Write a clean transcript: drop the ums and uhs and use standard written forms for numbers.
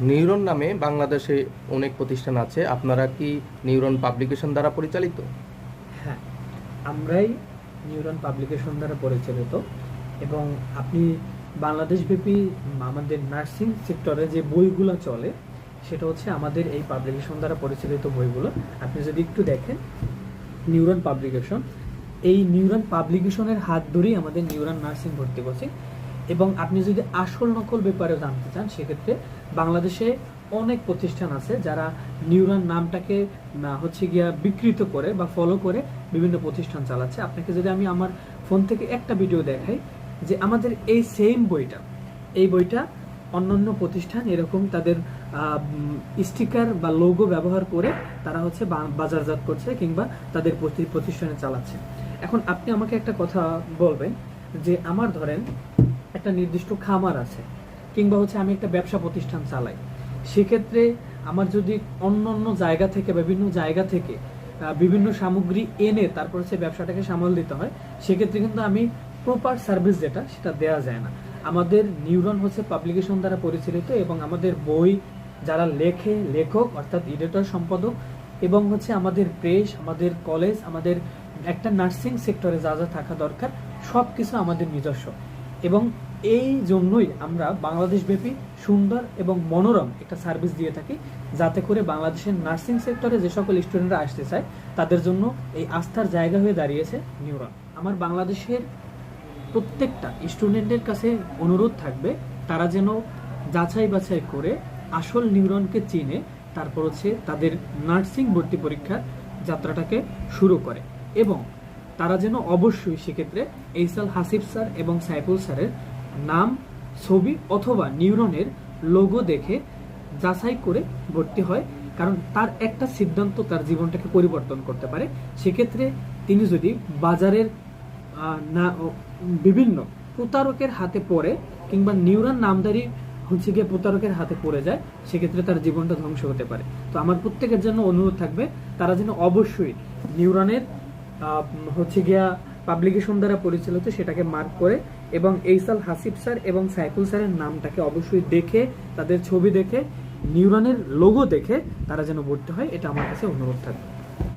Neuron নামে বাংলাদেশে অনেক প্রতিষ্ঠান আছে, আপনারা কি নিউরন পাবলিকেশন দ্বারা পরিচালিত? হ্যাঁ, আমরাই নিউরন পাবলিকেশন দ্বারা পরিচালিত। এবং আপনি বাংলাদেশব্যাপী আমাদের নার্সিং সেক্টরে যে বইগুলো চলে সেটা হচ্ছে আমাদের এই পাবলিকেশন দ্বারা পরিচালিত বইগুলো। আপনি যদি একটু দেখেন নিউরন পাবলিকেশন, এই নিউরন পাবলিকেশনের হাত ধরেই আমাদের নিউরন নার্সিং ভর্তি কোচিং। এবং আপনি যদি আসল নকল ব্যাপারে জানতে চান সেক্ষেত্রে বাংলাদেশে অনেক প্রতিষ্ঠান আছে যারা নিউরন নামটাকে হচ্ছে গিয়া বিকৃত করে বা ফলো করে বিভিন্ন প্রতিষ্ঠান চালাচ্ছে। আপনাকে যদি আমি আমার ফোন থেকে একটা ভিডিও দেখাই যে আমাদের এই সেম বইটা, এই বইটা অন্যান্য প্রতিষ্ঠান এরকম তাদের স্টিকার বা লোগো ব্যবহার করে তারা হচ্ছে বাজারজাত করছে কিংবা তাদের প্রতিষ্ঠানে চালাচ্ছে। এখন আপনি আমাকে একটা কথা বলবেন যে আমার ধরেন একটা নির্দিষ্ট খামার আছে কিংবা হচ্ছে আমি একটা ব্যবসা প্রতিষ্ঠান চালাই, সেক্ষেত্রে আমার যদি অন্য অন্য জায়গা থেকে বিভিন্ন জায়গা থেকে বিভিন্ন সামগ্রী এনে তারপর হচ্ছে ব্যবসাটাকে সামাল দিতে হয়, সেক্ষেত্রে কিন্তু আমি প্রপার সার্ভিস যেটা সেটা দেওয়া যায় না। আমাদের নিউরন হচ্ছে পাবলিকেশন দ্বারা পরিচালিত এবং আমাদের বই যারা লেখক অর্থাৎ এডিটর সম্পাদক এবং হচ্ছে আমাদের প্রেস, আমাদের কলেজ, আমাদের একটা নার্সিং সেক্টরে যা যা থাকা দরকার সব কিছু আমাদের নিজস্ব। এবং এই জন্যই আমরা বাংলাদেশব্যাপী সুন্দর এবং মনোরম একটা সার্ভিস দিয়ে থাকি, যাতে করে বাংলাদেশের নার্সিং সেক্টরে যে সকল স্টুডেন্টরা আসতে চায় তাদের জন্য এই আস্থার জায়গা হয়ে দাঁড়িয়েছে নিউরন। আমার বাংলাদেশের প্রত্যেকটা স্টুডেন্টের কাছে অনুরোধ থাকবে তারা যেন যাচাই বাছাই করে আসল নিউরনকে চিনে তারপর হচ্ছে তাদের নার্সিং ভর্তি পরীক্ষার যাত্রাটাকে শুরু করে। এবং তারা যেন অবশ্যই সেক্ষেত্রে এইসাল হাসিব স্যার এবং সাইফুল স্যারের নাম, ছবি অথবা নিউরনের লোগো দেখে যাচাই করে ভর্তি হয়, কারণ তার একটা সিদ্ধান্ত তার জীবনটাকে পরিবর্তন করতে পারে। সেক্ষেত্রে তিনি যদি বাজারের না বিভিন্ন প্রতারকের হাতে পড়ে কিংবা নিউরন নামদারি হচ্ছে গিয়ে প্রতারকের হাতে পড়ে যায়, সেক্ষেত্রে তার জীবনটা ধ্বংস হতে পারে। তো আমার প্রত্যেকের জন্য অনুরোধ থাকবে তারা যেন অবশ্যই নিউরনের হচ্ছে গিয়া পাবলিকেশন দ্বারা পরিচালিত সেটাকে মার্ক করে এবং এইসাল হাসিব স্যার এবং সাইফুল স্যারের নামটাকে অবশ্যই দেখে তাদের ছবি দেখে নিউরনের লোগো দেখে তারা যেন ভর্তি হয়, এটা আমার কাছে অনুরোধ থাকবে।